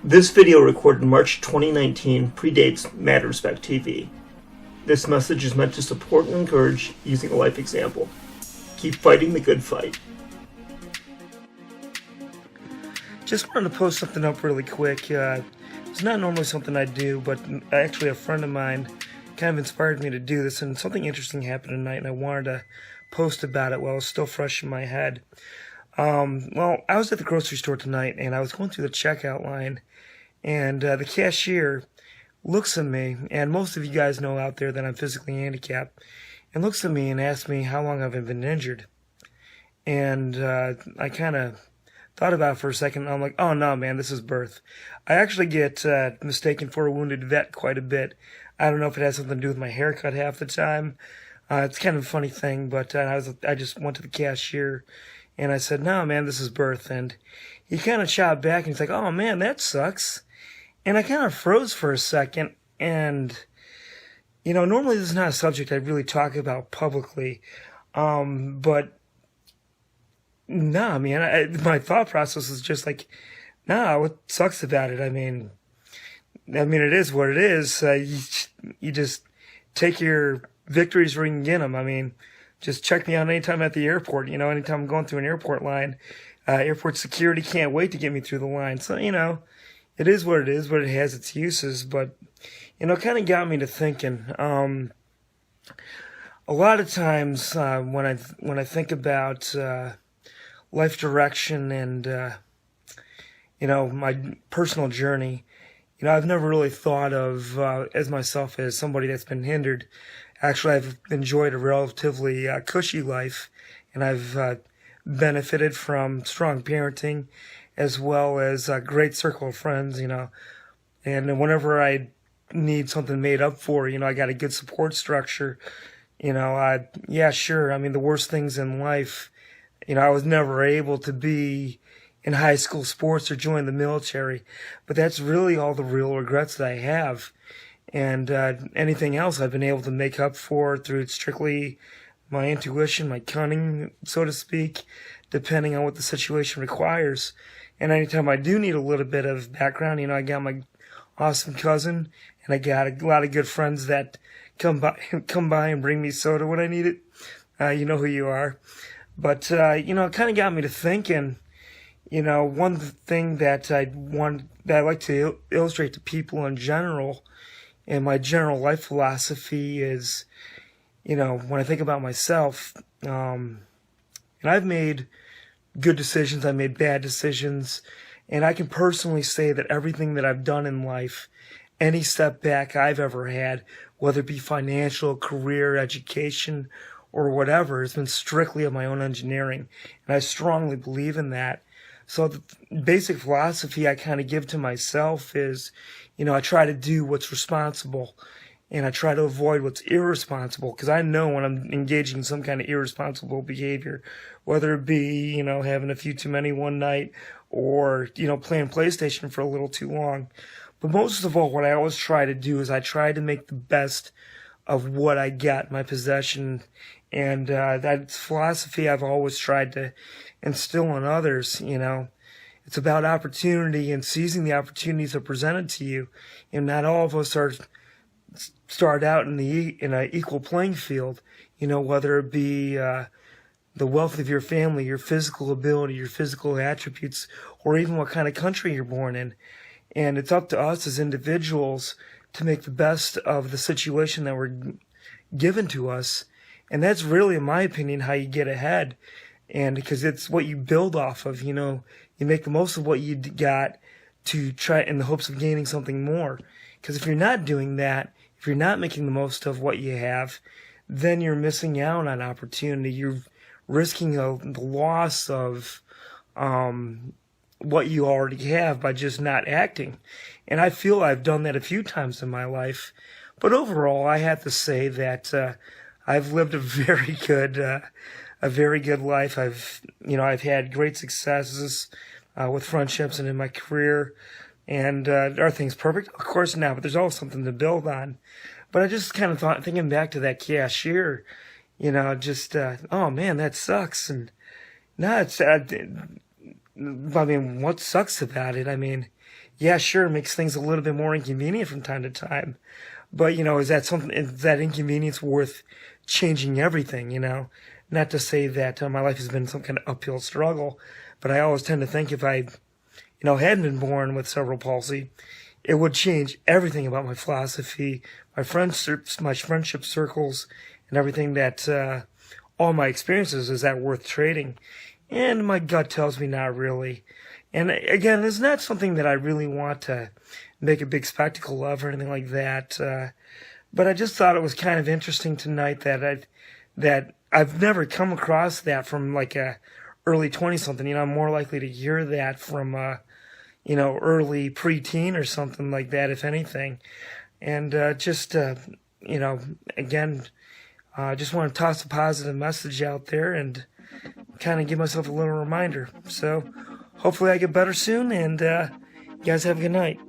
This video recorded in March 2019 predates MatterRespect TV. This message is meant to support and encourage using a life example. Keep fighting the good fight. Just wanted to post something up really quick. It's not normally something I do, but actually a friend of mine kind of inspired me to do this, and something interesting happened tonight, and I wanted to post about it while it was still fresh in my head. Well, I was at the grocery store tonight, and I was going through the checkout line, and the cashier looks at me, and most of you guys know out there that I'm physically handicapped, and looks at me and asks me how long I've been injured. And I kind of thought about it for a second, and I'm like, oh no, man, this is birth. I actually get mistaken for a wounded vet quite a bit. I don't know if it has something to do with my haircut half the time. It's kind of a funny thing, but I just went to the cashier, and I said, no, man, this is birth. And he kind of shot back, and he's like, oh, man, that sucks. And I kind of froze for a second, and, you know, normally this is not a subject I really talk about publicly, but, nah, man, my thought process is just like, nah, what sucks about it? I mean, it is what it is. You just take your victories where you can get them. I mean, just check me out anytime at the airport. You know, anytime I'm going through an airport line, airport security can't wait to get me through the line. So, you know, it is what it is, but it has its uses. But, you know, it kind of got me to thinking. A lot of times when I think about life direction and, you know, my personal journey, you know, I've never really thought of as myself as somebody that's been hindered. Actually, I've enjoyed a relatively cushy life, and I've benefited from strong parenting as well as a great circle of friends, you know. And whenever I need something made up for, you know, I got a good support structure. You know, yeah, sure. I mean, the worst things in life, you know, I was never able to be in high school sports or join the military, but that's really all the real regrets that I have. And anything else I've been able to make up for through strictly my intuition, my cunning, so to speak, depending on what the situation requires. And anytime I do need a little bit of background, you know, I got my awesome cousin, and I got a lot of good friends that come by and bring me soda when I need it. You know who you are. But, you know, it kind of got me to thinking. You know, one thing that I like to illustrate to people in general, and my general life philosophy is, you know, when I think about myself, and I've made good decisions, I've made bad decisions, and I can personally say that everything that I've done in life, any step back I've ever had, whether it be financial, career, education, or whatever, has been strictly of my own engineering, and I strongly believe in that. So the basic philosophy I kind of give to myself is, you know, I try to do what's responsible, and I try to avoid what's irresponsible, because I know when I'm engaging in some kind of irresponsible behavior, whether it be, you know, having a few too many one night, or, you know, playing PlayStation for a little too long. But most of all, what I always try to do is I try to make the best of what I got in my possession. And that philosophy I've always tried to instill in others. You know, it's about opportunity and seizing the opportunities that are presented to you. And not all of us start out in an equal playing field. You know, whether it be the wealth of your family, your physical ability, your physical attributes, or even what kind of country you're born in. And it's up to us as individuals to make the best of the situation that we're given to us. And that's really, in my opinion, how you get ahead. And because it's what you build off of, you know, you make the most of what you got to try in the hopes of gaining something more. Because if you're not doing that, if you're not making the most of what you have, then you're missing out on opportunity. You're risking the loss of what you already have by just not acting. And I feel I've done that a few times in my life. But overall, I have to say that I've lived a very good life. I've had great successes with friendships and in my career. And are things perfect? Of course not, but there's always something to build on. But I just kind of thought, thinking back to that cashier, you know, just, oh man, that sucks. And no, it's, I mean, what sucks about it? I mean, yeah, sure, it makes things a little bit more inconvenient from time to time. But, is that something, is that inconvenience worth changing everything, Not to say that my life has been some kind of uphill struggle, but I always tend to think if I, hadn't been born with cerebral palsy, it would change everything about my philosophy, my friendship circles, and everything that, all my experiences, is that worth trading? And my gut tells me not really. And again, it's not something that I really want to make a big spectacle of or anything like that. But I just thought it was kind of interesting tonight that I've never come across that from like a early 20 something. I'm more likely to hear that from early preteen or something like that, if anything. And again, I just want to toss a positive message out there and kind of give myself a little reminder. So hopefully I get better soon, and you guys have a good night.